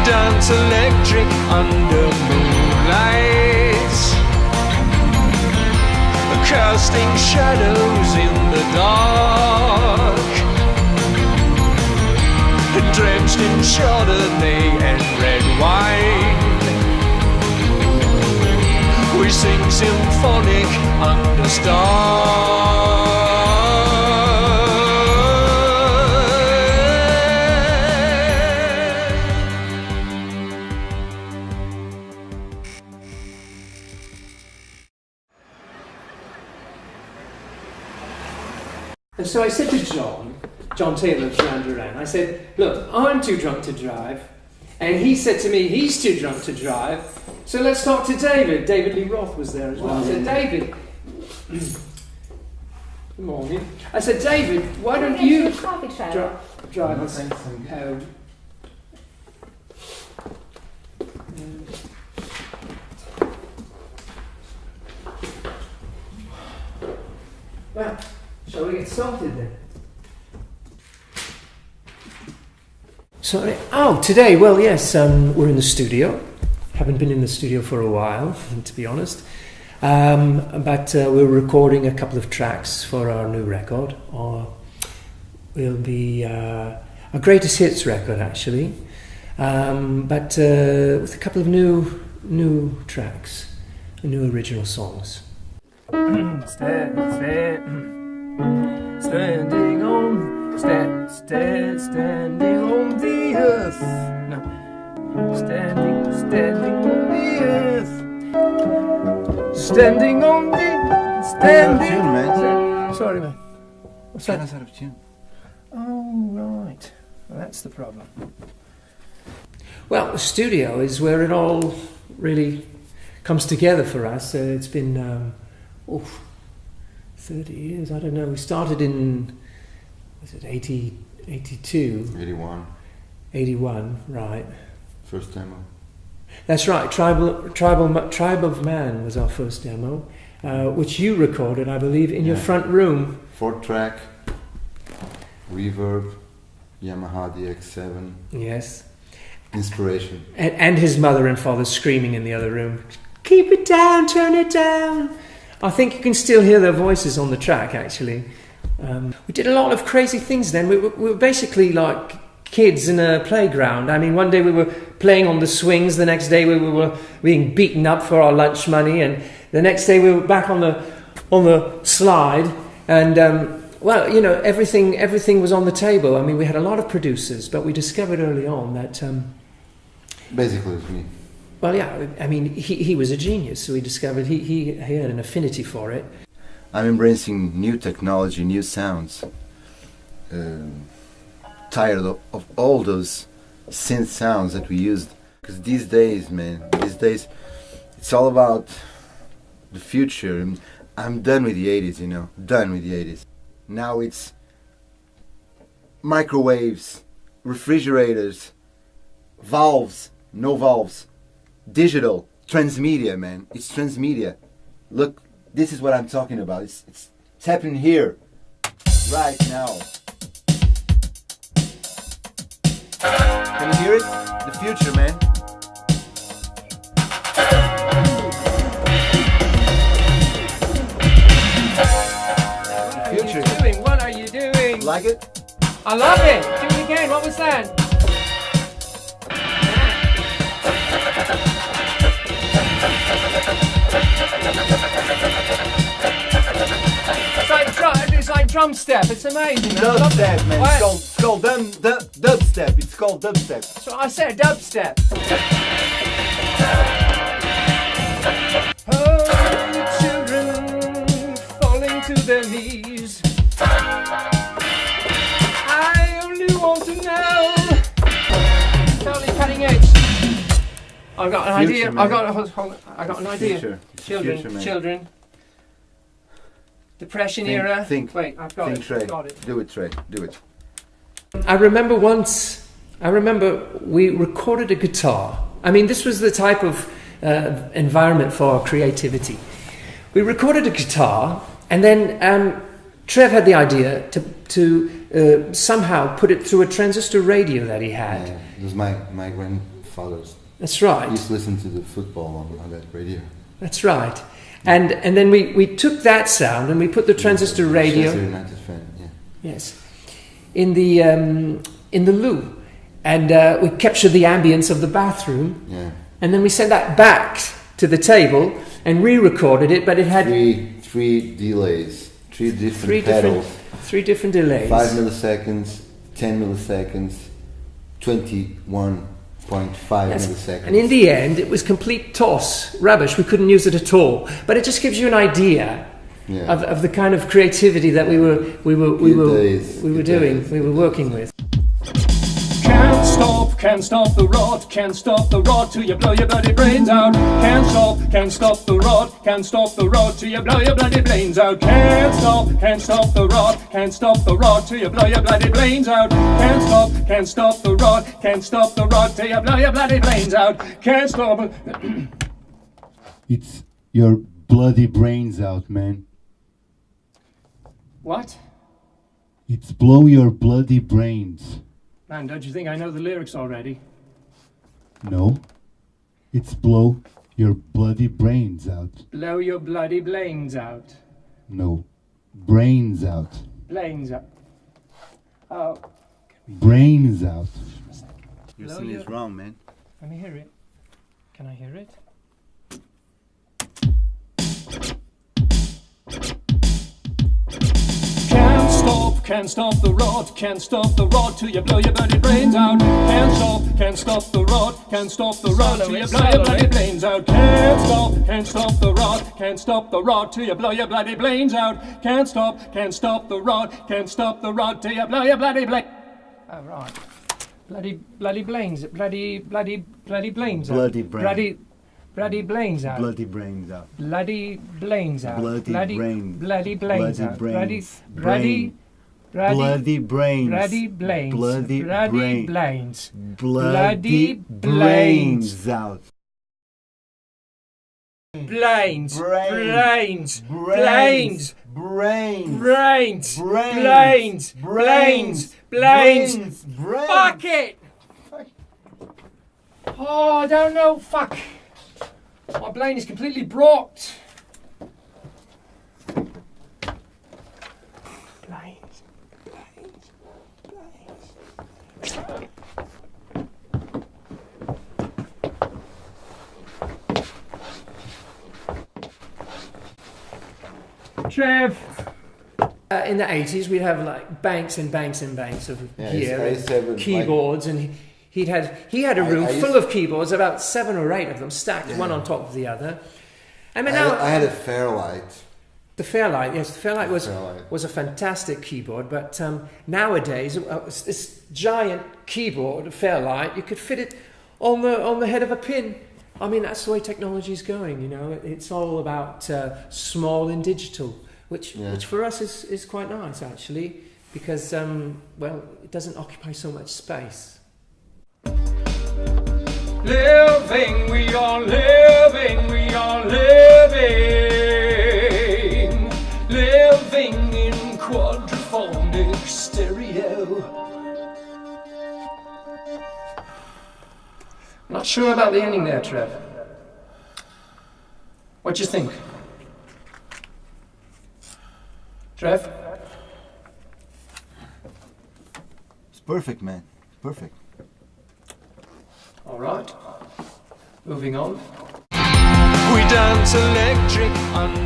Danse Electrique under moonlight, casting shadows in the dark, drenched in Chardonnay and red wine. We sing symphonic under stars. And so I said to John Taylor of Duran Duran, I said, look, I'm too drunk to drive. And he said to me, he's too drunk to drive. So let's talk to David. David Lee Roth was there as well. I said, David, good morning. I said, David, why don't you drive us home? Well, shall we get started then? Sorry. Oh, today, well, yes, we're in the studio. Haven't been in the studio for a while, to be honest. But we're recording a couple of tracks for our new record. Will be a greatest hits record, actually. But with a couple of new tracks, new original songs. Standing on the earth. No. Standing on the earth. Standing on the. Sorry, man. What's that? Out of tune. Oh, right. Well, that's the problem. Well, the studio is where it all really comes together for us. It's been 30 years. I don't know. We started in. Was it 82? 81, right. First demo. That's right. Tribe of Man was our first demo, which you recorded, I believe, in your front room. 4-track, reverb, Yamaha DX7. Yes. Inspiration. And his mother and father screaming in the other room, "Keep it down, turn it down." I think you can still hear their voices on the track, actually. We did a lot of crazy things then. We were basically like kids in a playground. I mean, one day we were playing on the swings, the next day we were being beaten up for our lunch money, and the next day we were back on the slide, and well, you know, everything was on the table. I mean, we had a lot of producers, but we discovered early on that basically it was me. Well, yeah, I mean, he was a genius, so we discovered he had an affinity for it. I'm embracing new technology, new sounds. Tired of all those synth sounds that we used. Because these days, it's all about the future. I'm done with the 80s, you know, done with the 80s. Now it's microwaves, refrigerators, valves, no valves, digital, transmedia, man. It's transmedia. Look, this is what I'm talking about. It's happening here, right now. Can you hear it? The future, man. What are you doing? Like it? I love it. Do it again. What was that? It's like drum step. It's amazing. Dubstep, man. It's called dubstep. It's called dubstep. That's what I said. Dubstep. Oh, children falling to their knees. I only want to know. Totally cutting edge. I've got an idea. I got an idea. Children. Depression era. Wait, I've got it. Trey. Got it. Do it, Trey. Do it. I remember we recorded a guitar. I mean, this was the type of environment for our creativity. We recorded a guitar, and then Trev had the idea to somehow put it through a transistor radio that he had. Yeah, it was my grandfather's. That's right. He used to listen to the football on that radio. That's right. And then we took that sound and we put the transistor radio. Manchester United fan, yeah. Yes. In the loo, and we captured the ambience of the bathroom. Yeah. And then we sent that back to the table and re-recorded it, but it had three delays, three different pedals. Three different delays. 5 milliseconds, 10 milliseconds, 21.5 milliseconds. And in the end, it was complete toss, rubbish. We couldn't use it at all. But it just gives you an idea of the kind of creativity that we were working with. Can't stop the rod till you blow your bloody brains out. Can't stop the rod till you blow your bloody brains out. Can't stop the rod till you blow your bloody brains out. Can't stop the rod till you blow your bloody brains out. Can't stop it. It's your bloody brains out, man. What? It's blow your bloody brains. Man, don't you think I know the lyrics already? No. It's blow your bloody brains out. Blow your bloody brains out. No. Brains out. Brains out. Oh. Brains out. Your singing is wrong, man. Let me hear it. Can I hear it? Can't stop the rod till you blow your bloody brains out. Can't stop the rod till you blow your bloody brains out. Can't stop the rod till you blow your bloody brains out. Can't stop the rod till you blow your bloody brains. Oh, right. Bloody brains. Bloody brains. Bloody brain. Bloody brains out. Bloody brains out. Bloody brains out. Bloody brains. Bloody brains out. brains. Bloody brains. Bloody brains. Bloody Bloody brains. brains. Bloody brains out. Brains. Brains. Brains. Brains. Brains. Brains. Brains. Brains. Brains. Brains. Fuck it! Oh, I don't know. Fuck. My brain is completely blocked. Brains. Trev. In the 80s, we'd have like banks and banks and banks of gear, and keyboards, and he had a room full of keyboards, about 7 or 8 of them stacked one on top of the other. I mean, I had a Fairlight. The Fairlight, yes, the Fairlight was a fantastic keyboard, but nowadays this giant keyboard, Fairlight, you could fit it on the head of a pin. I mean, that's the way technology is going. You know, it's all about small and digital, which for us is quite nice actually, because it doesn't occupy so much space. Living, we are living, we are living, living in quadraphonic stereo. Not sure about the ending there, Trev. What do you think? Trev? It's perfect, man. Perfect. All right. Moving on. We dance electric under